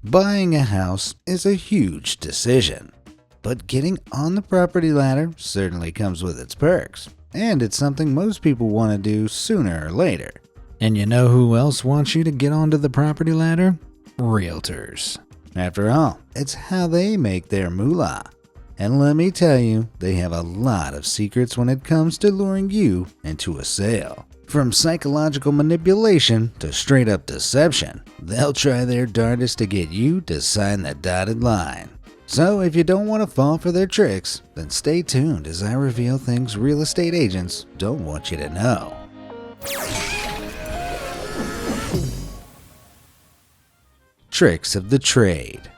Buying a house is a huge decision, but getting on the property ladder certainly comes with its perks, and it's something most people want to do sooner or later. And you know who else wants you to get onto the property ladder? Realtors. After all, it's how they make their moolah. And let me tell you, they have a lot of secrets when it comes to luring you into a sale. From psychological manipulation to straight up deception, they'll try their darndest to get you to sign the dotted line. So if you don't want to fall for their tricks, then stay tuned as I reveal things real estate agents don't want you to know. Tricks of the trade.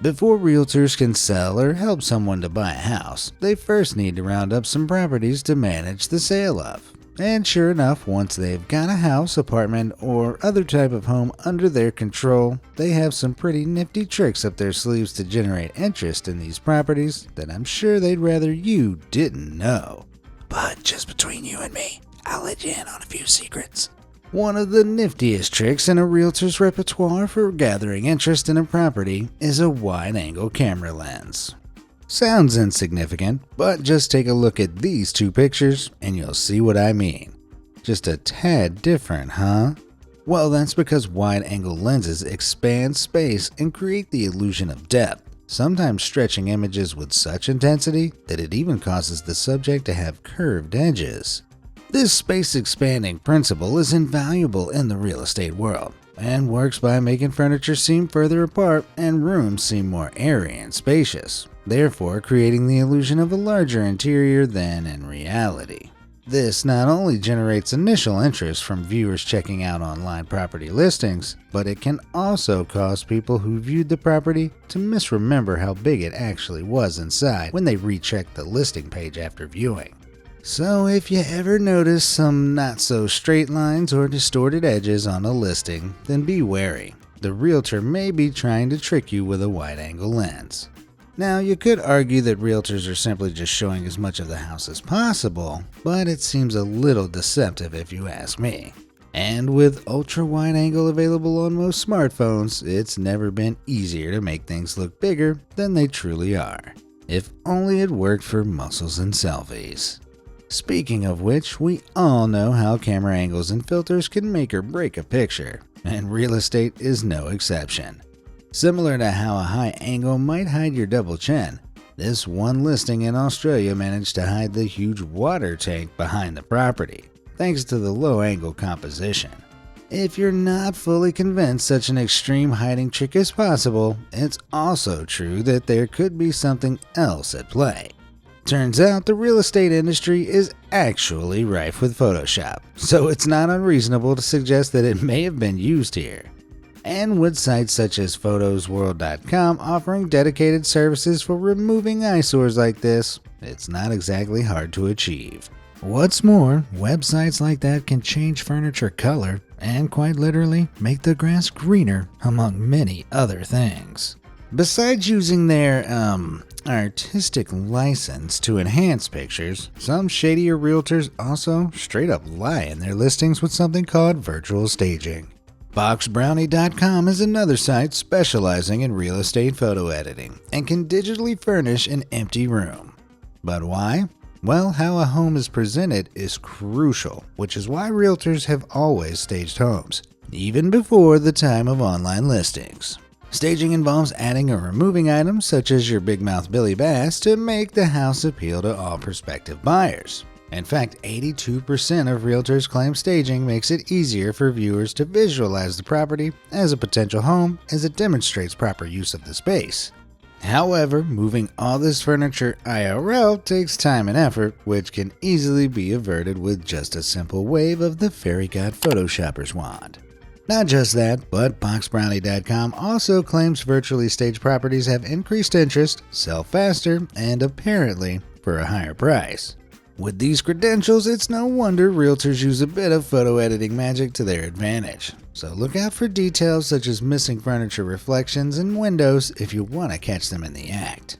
Before realtors can sell or help someone to buy a house, they first need to round up some properties to manage the sale of. And sure enough, once they've got a house, apartment, or other type of home under their control, they have some pretty nifty tricks up their sleeves to generate interest in these properties that I'm sure they'd rather you didn't know. But just between you and me, I'll let you in on a few secrets. One of the niftiest tricks in a realtor's repertoire for gathering interest in a property is a wide-angle camera lens. Sounds insignificant, but just take a look at these two pictures and you'll see what I mean. Just a tad different, huh? Well, that's because wide-angle lenses expand space and create the illusion of depth, sometimes stretching images with such intensity that it even causes the subject to have curved edges. This space-expanding principle is invaluable in the real estate world and works by making furniture seem further apart and rooms seem more airy and spacious, therefore creating the illusion of a larger interior than in reality. This not only generates initial interest from viewers checking out online property listings, but it can also cause people who viewed the property to misremember how big it actually was inside when they recheck the listing page after viewing. So if you ever notice some not so straight lines or distorted edges on a listing, then be wary. The realtor may be trying to trick you with a wide-angle lens. Now, you could argue that realtors are simply just showing as much of the house as possible, but it seems a little deceptive if you ask me. And with ultra-wide angle available on most smartphones, it's never been easier to make things look bigger than they truly are. If only it worked for muscles and selfies. Speaking of which, we all know how camera angles and filters can make or break a picture, and real estate is no exception. Similar to how a high angle might hide your double chin, this one listing in Australia managed to hide the huge water tank behind the property, thanks to the low angle composition. If you're not fully convinced such an extreme hiding trick is possible, it's also true that there could be something else at play. Turns out the real estate industry is actually rife with Photoshop, so it's not unreasonable to suggest that it may have been used here. And with sites such as PhotosWorld.com offering dedicated services for removing eyesores like this, it's not exactly hard to achieve. What's more, websites like that can change furniture color and quite literally make the grass greener, among many other things. Besides using their, artistic license to enhance pictures, some shadier realtors also straight up lie in their listings with something called virtual staging. BoxBrownie.com is another site specializing in real estate photo editing and can digitally furnish an empty room. But why? Well, how a home is presented is crucial, which is why realtors have always staged homes, even before the time of online listings. Staging involves adding or removing items such as your big mouth Billy Bass to make the house appeal to all prospective buyers. In fact, 82% of realtors claim staging makes it easier for viewers to visualize the property as a potential home as it demonstrates proper use of the space. However, moving all this furniture IRL takes time and effort, which can easily be averted with just a simple wave of the fairy god Photoshopper's wand. Not just that, but BoxBrownie.com also claims virtually staged properties have increased interest, sell faster, and apparently for a higher price. With these credentials, it's no wonder realtors use a bit of photo editing magic to their advantage. So look out for details such as missing furniture reflections and windows if you want to catch them in the act.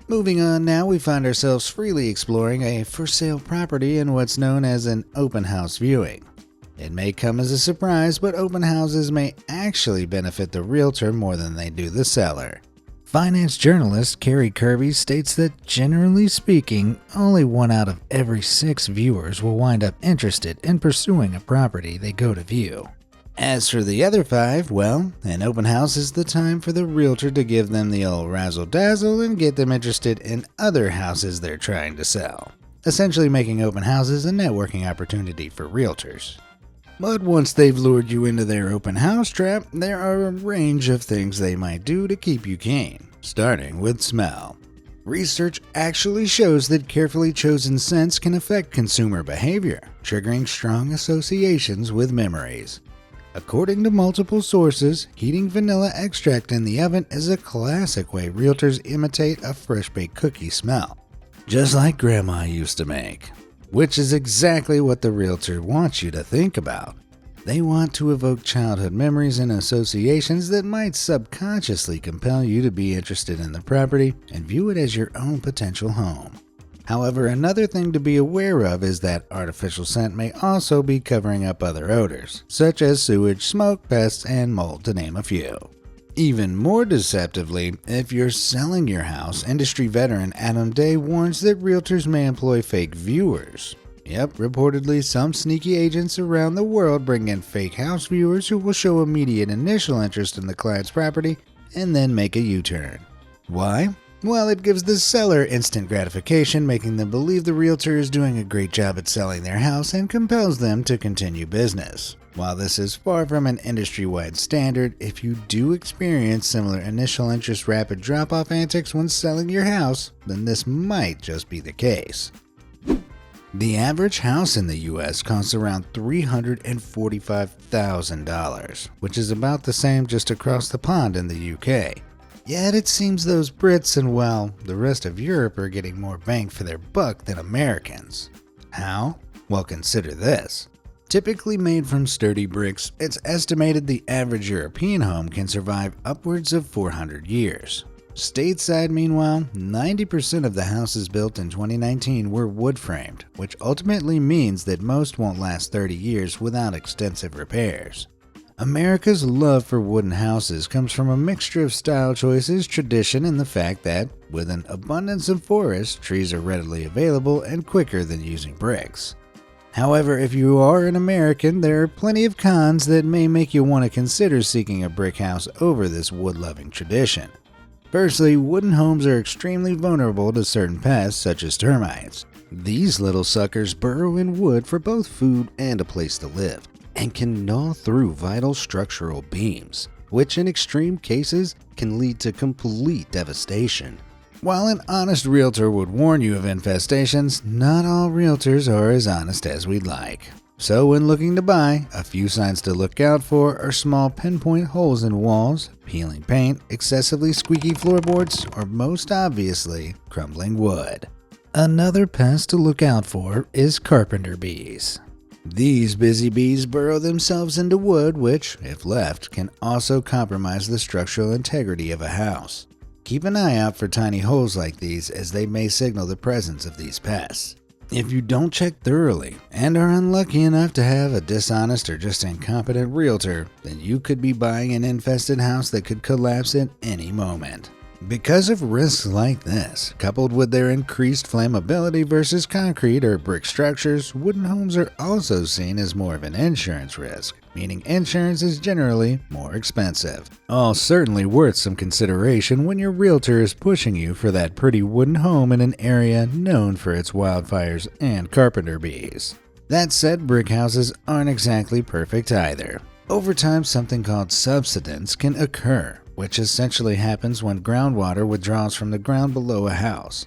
Moving on now, we find ourselves freely exploring a for sale property in what's known as an open house viewing. It may come as a surprise, but open houses may actually benefit the realtor more than they do the seller. Finance journalist Carrie Kirby states that, generally speaking, only 1 out of every 6 viewers will wind up interested in pursuing a property they go to view. As for the other 5, well, an open house is the time for the realtor to give them the old razzle-dazzle and get them interested in other houses they're trying to sell, essentially making open houses a networking opportunity for realtors. But once they've lured you into their open house trap, there are a range of things they might do to keep you keen, starting with smell. Research actually shows that carefully chosen scents can affect consumer behavior, triggering strong associations with memories. According to multiple sources, heating vanilla extract in the oven is a classic way realtors imitate a fresh-baked cookie smell, just like Grandma used to make. Which is exactly what the realtor wants you to think about. They want to evoke childhood memories and associations that might subconsciously compel you to be interested in the property and view it as your own potential home. However, another thing to be aware of is that artificial scent may also be covering up other odors, such as sewage, smoke, pests, and mold, to name a few. Even more deceptively, if you're selling your house, industry veteran Adam Day warns that realtors may employ fake viewers. Yep, reportedly some sneaky agents around the world bring in fake house viewers who will show immediate initial interest in the client's property and then make a U-turn. Why? Well, it gives the seller instant gratification, making them believe the realtor is doing a great job at selling their house and compels them to continue business. While this is far from an industry-wide standard, if you do experience similar initial interest rapid drop-off antics when selling your house, then this might just be the case. The average house in the US costs around $345,000, which is about the same just across the pond in the UK. Yet it seems those Brits and, well, the rest of Europe are getting more bang for their buck than Americans. How? Well, consider this. Typically made from sturdy bricks, it's estimated the average European home can survive upwards of 400 years. Stateside, meanwhile, 90% of the houses built in 2019 were wood-framed, which ultimately means that most won't last 30 years without extensive repairs. America's love for wooden houses comes from a mixture of style choices, tradition, and the fact that, with an abundance of forests, trees are readily available and quicker than using bricks. However, if you are an American, there are plenty of cons that may make you want to consider seeking a brick house over this wood-loving tradition. Firstly, wooden homes are extremely vulnerable to certain pests such as termites. These little suckers burrow in wood for both food and a place to live, and can gnaw through vital structural beams, which in extreme cases can lead to complete devastation. While an honest realtor would warn you of infestations, not all realtors are as honest as we'd like. So when looking to buy, a few signs to look out for are small pinpoint holes in walls, peeling paint, excessively squeaky floorboards, or most obviously, crumbling wood. Another pest to look out for is carpenter bees. These busy bees burrow themselves into wood, which, if left, can also compromise the structural integrity of a house. Keep an eye out for tiny holes like these, as they may signal the presence of these pests. If you don't check thoroughly and are unlucky enough to have a dishonest or just incompetent realtor, then you could be buying an infested house that could collapse at any moment. Because of risks like this, coupled with their increased flammability versus concrete or brick structures, wooden homes are also seen as more of an insurance risk, meaning insurance is generally more expensive. All certainly worth some consideration when your realtor is pushing you for that pretty wooden home in an area known for its wildfires and carpenter bees. That said, brick houses aren't exactly perfect either. Over time, something called subsidence can occur, which essentially happens when groundwater withdraws from the ground below a house.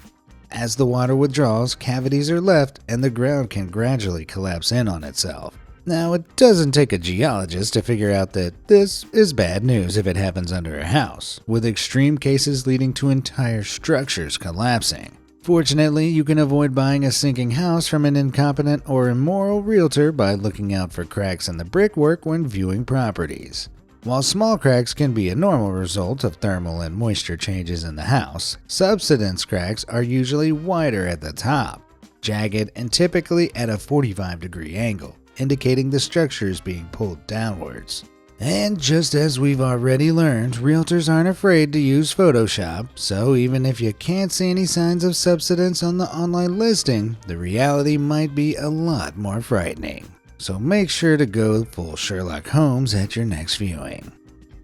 As the water withdraws, cavities are left and the ground can gradually collapse in on itself. Now, it doesn't take a geologist to figure out that this is bad news if it happens under a house, with extreme cases leading to entire structures collapsing. Fortunately, you can avoid buying a sinking house from an incompetent or immoral realtor by looking out for cracks in the brickwork when viewing properties. While small cracks can be a normal result of thermal and moisture changes in the house, subsidence cracks are usually wider at the top, jagged and typically at a 45-degree angle, indicating the structure is being pulled downwards. And just as we've already learned, realtors aren't afraid to use Photoshop, so even if you can't see any signs of subsidence on the online listing, the reality might be a lot more frightening. So make sure to go full Sherlock Holmes at your next viewing.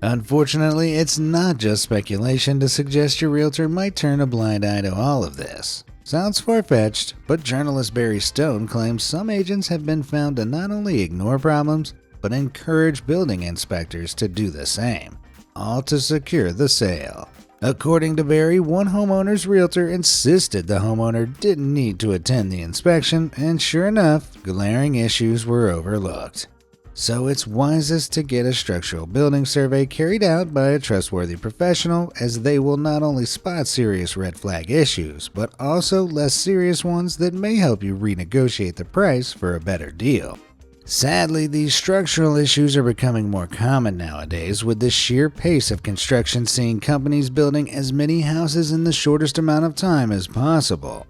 Unfortunately, it's not just speculation to suggest your realtor might turn a blind eye to all of this. Sounds far-fetched, but journalist Barry Stone claims some agents have been found to not only ignore problems, but encourage building inspectors to do the same, all to secure the sale. According to Barry, one homeowner's realtor insisted the homeowner didn't need to attend the inspection, and sure enough, glaring issues were overlooked. So it's wisest to get a structural building survey carried out by a trustworthy professional, as they will not only spot serious red flag issues, but also less serious ones that may help you renegotiate the price for a better deal. Sadly, these structural issues are becoming more common nowadays, with the sheer pace of construction seeing companies building as many houses in the shortest amount of time as possible.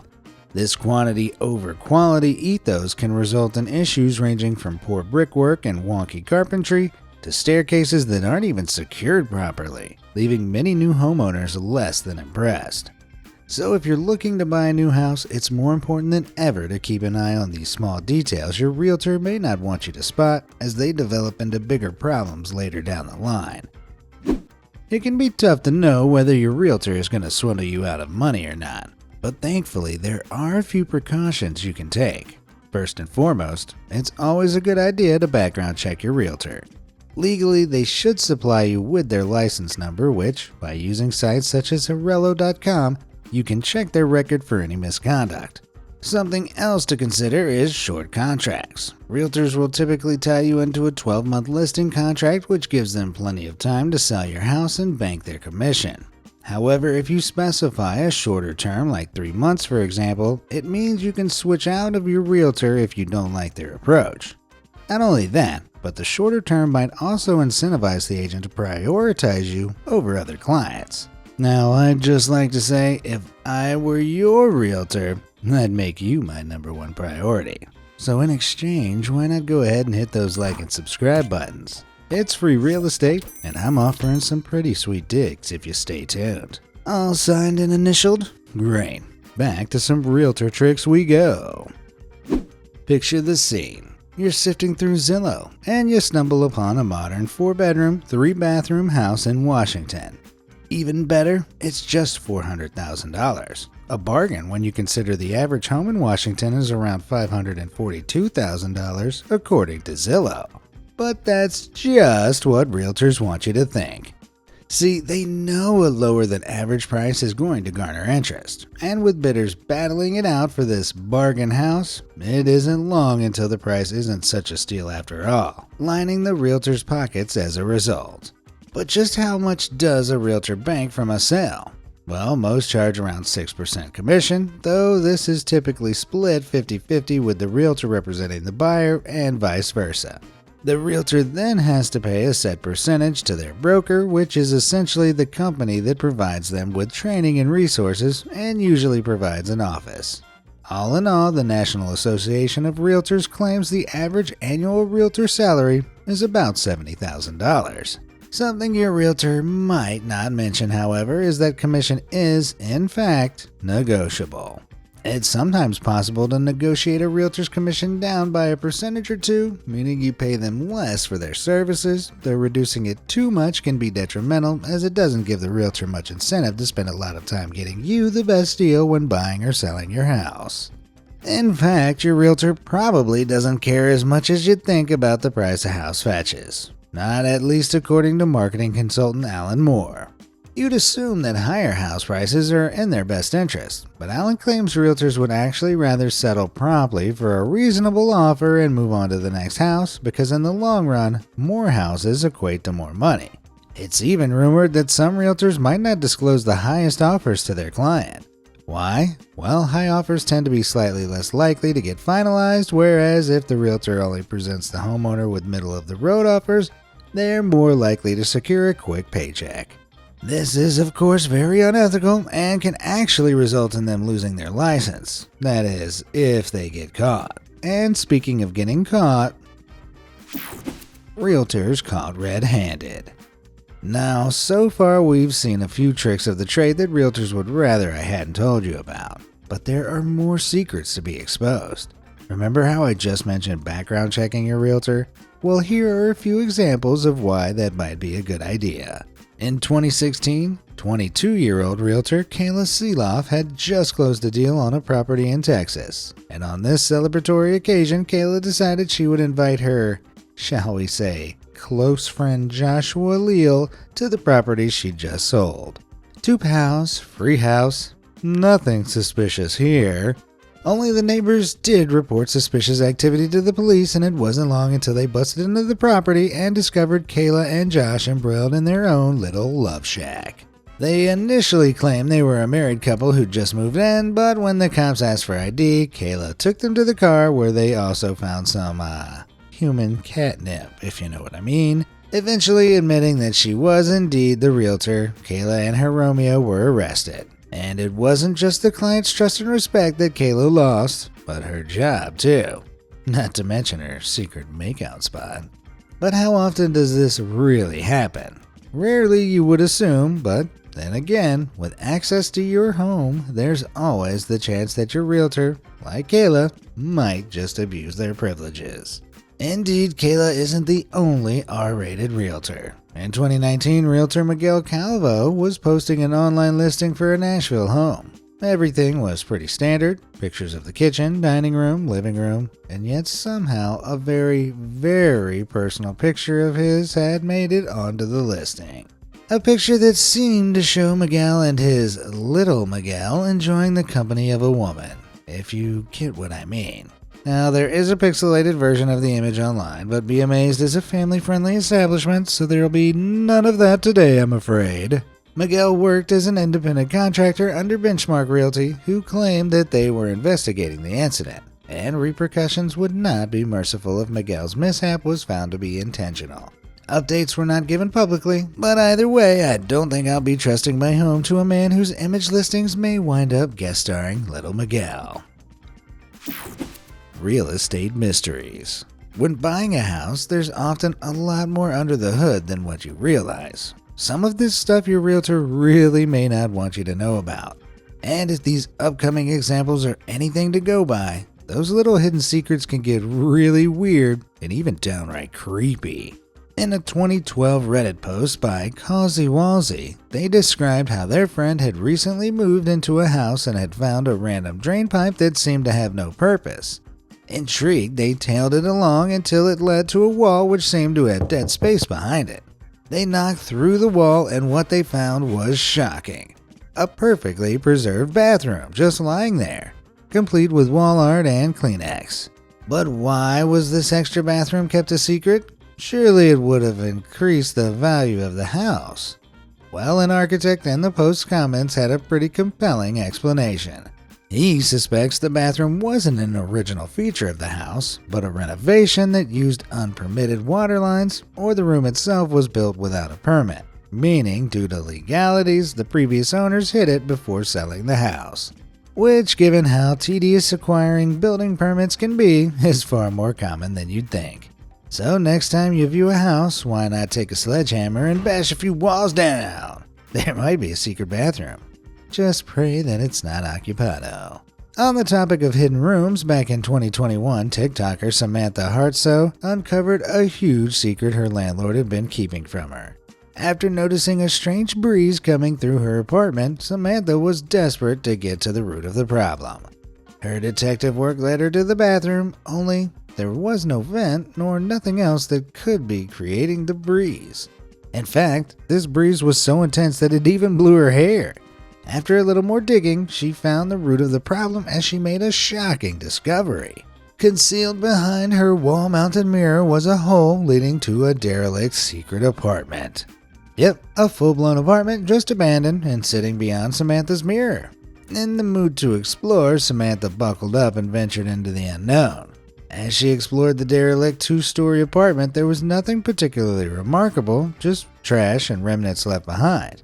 This quantity over quality ethos can result in issues ranging from poor brickwork and wonky carpentry to staircases that aren't even secured properly, leaving many new homeowners less than impressed. So if you're looking to buy a new house, it's more important than ever to keep an eye on these small details your realtor may not want you to spot, as they develop into bigger problems later down the line. It can be tough to know whether your realtor is going to swindle you out of money or not, but thankfully there are a few precautions you can take. First and foremost, it's always a good idea to background check your realtor. Legally, they should supply you with their license number, which, by using sites such as Harello.com, you can check their record for any misconduct. Something else to consider is short contracts. Realtors will typically tie you into a 12-month listing contract, which gives them plenty of time to sell your house and bank their commission. However, if you specify a shorter term, like 3 months for example, it means you can switch out of your realtor if you don't like their approach. Not only that, but the shorter term might also incentivize the agent to prioritize you over other clients. Now, I'd just like to say, if I were your realtor, I'd make you my #1 priority. So in exchange, why not go ahead and hit those like and subscribe buttons? It's free real estate, and I'm offering some pretty sweet digs if you stay tuned. All signed and initialed? Great. Back to some realtor tricks we go. Picture the scene. You're sifting through Zillow, and you stumble upon a modern 4-bedroom, 3-bathroom house in Washington. Even better, it's just $400,000. A bargain when you consider the average home in Washington is around $542,000 according to Zillow. But that's just what realtors want you to think. See, they know a lower than average price is going to garner interest, and with bidders battling it out for this bargain house, it isn't long until the price isn't such a steal after all, lining the realtor's pockets as a result. But just how much does a realtor bank from a sale? Well, most charge around 6% commission, though this is typically split 50-50 with the realtor representing the buyer and vice versa. The realtor then has to pay a set percentage to their broker, which is essentially the company that provides them with training and resources and usually provides an office. All in all, the National Association of Realtors claims the average annual realtor salary is about $70,000. Something your realtor might not mention, however, is that commission is, in fact, negotiable. It's sometimes possible to negotiate a realtor's commission down by a percentage or two, meaning you pay them less for their services, though reducing it too much can be detrimental, as it doesn't give the realtor much incentive to spend a lot of time getting you the best deal when buying or selling your house. In fact, your realtor probably doesn't care as much as you'd think about the price a house fetches. Not at least according to marketing consultant Alan Moore. You'd assume that higher house prices are in their best interest, but Alan claims realtors would actually rather settle promptly for a reasonable offer and move on to the next house because in the long run, more houses equate to more money. It's even rumored that some realtors might not disclose the highest offers to their client. Why? Well, high offers tend to be slightly less likely to get finalized, whereas if the realtor only presents the homeowner with middle-of-the-road offers, they're more likely to secure a quick paycheck. This is, of course, very unethical and can actually result in them losing their license. That is, if they get caught. And speaking of getting caught, Realtors caught red-handed. Now, so far we've seen a few tricks of the trade that realtors would rather I hadn't told you about, but there are more secrets to be exposed. Remember how I just mentioned background checking your realtor? Well, here are a few examples of why that might be a good idea. In 2016, 22-year-old realtor Kayla Seeloff had just closed a deal on a property in Texas, and on this celebratory occasion, Kayla decided she would invite her, shall we say, close friend Joshua Leal to the property she just sold. 2 pals, free house, nothing suspicious here. Only the neighbors did report suspicious activity to the police, and it wasn't long until they busted into the property and discovered Kayla and Josh embroiled in their own little love shack. They initially claimed they were a married couple who'd just moved in, but when the cops asked for ID, Kayla took them to the car where they also found some, human catnip, if you know what I mean. Eventually admitting that she was indeed the realtor, Kayla and her Romeo were arrested. And it wasn't just the client's trust and respect that Kayla lost, but her job too. Not to mention her secret makeout spot. But how often does this really happen? Rarely, you would assume, but then again, with access to your home, there's always the chance that your realtor, like Kayla, might just abuse their privileges. Indeed, Kayla isn't the only R-rated realtor. In 2019, realtor Miguel Calvo was posting an online listing for a Nashville home. Everything was pretty standard, pictures of the kitchen, dining room, living room, and yet somehow a very, very personal picture of his had made it onto the listing. A picture that seemed to show Miguel and his little Miguel enjoying the company of a woman, if you get what I mean. Now, there is a pixelated version of the image online, but Be Amazed is a family-friendly establishment, so there'll be none of that today, I'm afraid. Miguel worked as an independent contractor under Benchmark Realty, who claimed that they were investigating the incident, and repercussions would not be merciful if Miguel's mishap was found to be intentional. Updates were not given publicly, but either way, I don't think I'll be trusting my home to a man whose image listings may wind up guest starring Little Miguel. Real estate mysteries. When buying a house, there's often a lot more under the hood than what you realize. Some of this stuff your realtor really may not want you to know about. And if these upcoming examples are anything to go by, those little hidden secrets can get really weird and even downright creepy. In a 2012 Reddit post by Causey Walsey, they described how their friend had recently moved into a house and had found a random drain pipe that seemed to have no purpose. Intrigued, they tailed it along until it led to a wall which seemed to have dead space behind it. They knocked through the wall and what they found was shocking. A perfectly preserved bathroom just lying there, complete with wall art and Kleenex. But why was this extra bathroom kept a secret? Surely it would have increased the value of the house. Well, an architect in the post's comments had a pretty compelling explanation. He suspects the bathroom wasn't an original feature of the house, but a renovation that used unpermitted water lines, or the room itself was built without a permit, meaning due to legalities, the previous owners hid it before selling the house. Which, given how tedious acquiring building permits can be, is far more common than you'd think. So next time you view a house, why not take a sledgehammer and bash a few walls down? There might be a secret bathroom. Just pray that it's not occupado. On the topic of hidden rooms, back in 2021, TikToker Samantha Hartso uncovered a huge secret her landlord had been keeping from her. After noticing a strange breeze coming through her apartment, Samantha was desperate to get to the root of the problem. Her detective work led her to the bathroom, only there was no vent nor nothing else that could be creating the breeze. In fact, this breeze was so intense that it even blew her hair. After a little more digging, she found the root of the problem as she made a shocking discovery. Concealed behind her wall-mounted mirror was a hole leading to a derelict secret apartment. Yep, a full-blown apartment just abandoned and sitting beyond Samantha's mirror. In the mood to explore, Samantha buckled up and ventured into the unknown. As she explored the derelict 2-story apartment, there was nothing particularly remarkable, just trash and remnants left behind.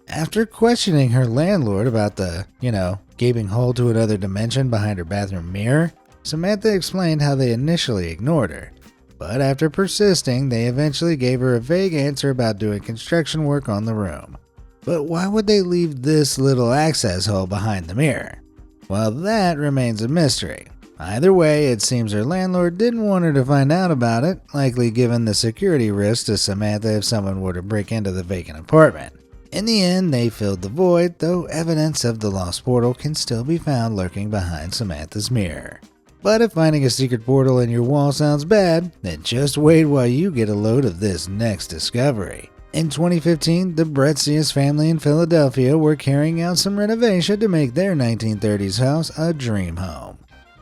After questioning her landlord about the, gaping hole to another dimension behind her bathroom mirror, Samantha explained how they initially ignored her, but after persisting, they eventually gave her a vague answer about doing construction work on the room. But why would they leave this little access hole behind the mirror? Well, that remains a mystery. Either way, it seems her landlord didn't want her to find out about it, likely given the security risk to Samantha if someone were to break into the vacant apartment. In the end, they filled the void, though evidence of the lost portal can still be found lurking behind Samantha's mirror. But if finding a secret portal in your wall sounds bad, then just wait while you get a load of this next discovery. In 2015, the Bretsius family in Philadelphia were carrying out some renovation to make their 1930s house a dream home.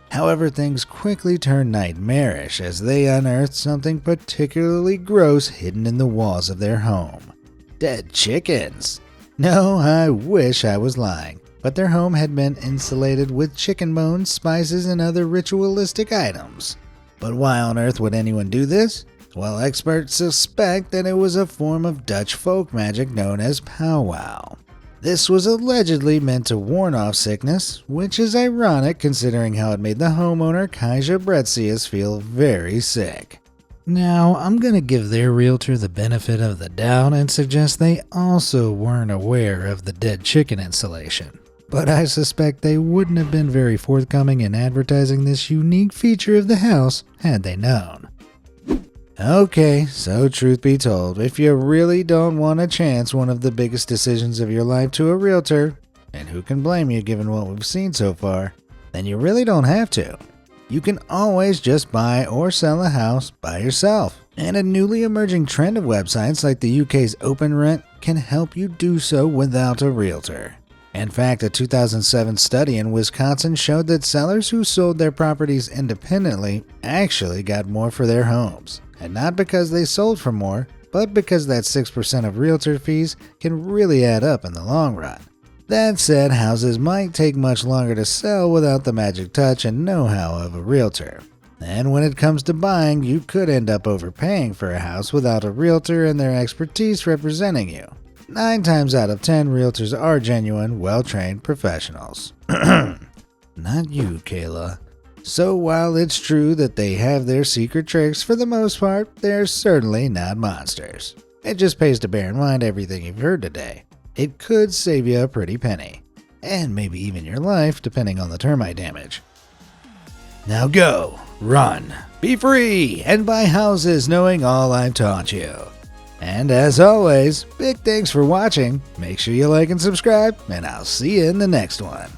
However, things quickly turned nightmarish as they unearthed something particularly gross hidden in the walls of their home. Dead chickens! No, I wish I was lying, but their home had been insulated with chicken bones, spices, and other ritualistic items. But why on earth would anyone do this? Well, experts suspect that it was a form of Dutch folk magic known as powwow. This was allegedly meant to warn off sickness, which is ironic considering how it made the homeowner Kaja Bretsius feel very sick. Now, I'm going to give their realtor the benefit of the doubt and suggest they also weren't aware of the dead chicken insulation. But I suspect they wouldn't have been very forthcoming in advertising this unique feature of the house had they known. Okay, so truth be told, if you really don't want to chance one of the biggest decisions of your life to a realtor, and who can blame you given what we've seen so far, then you really don't have to. You can always just buy or sell a house by yourself. And a newly emerging trend of websites like the UK's OpenRent can help you do so without a realtor. In fact, a 2007 study in Wisconsin showed that sellers who sold their properties independently actually got more for their homes. And not because they sold for more, but because that 6% of realtor fees can really add up in the long run. That said, houses might take much longer to sell without the magic touch and know-how of a realtor. And when it comes to buying, you could end up overpaying for a house without a realtor and their expertise representing you. 9 times out of 10, realtors are genuine, well-trained professionals. Not you, Kayla. So while it's true that they have their secret tricks, for the most part, they're certainly not monsters. It just pays to bear in mind everything you've heard today. It could save you a pretty penny. And maybe even your life, depending on the termite damage. Now go, run, be free, and buy houses knowing all I've taught you. And as always, big thanks for watching. Make sure you like and subscribe, and I'll see you in the next one.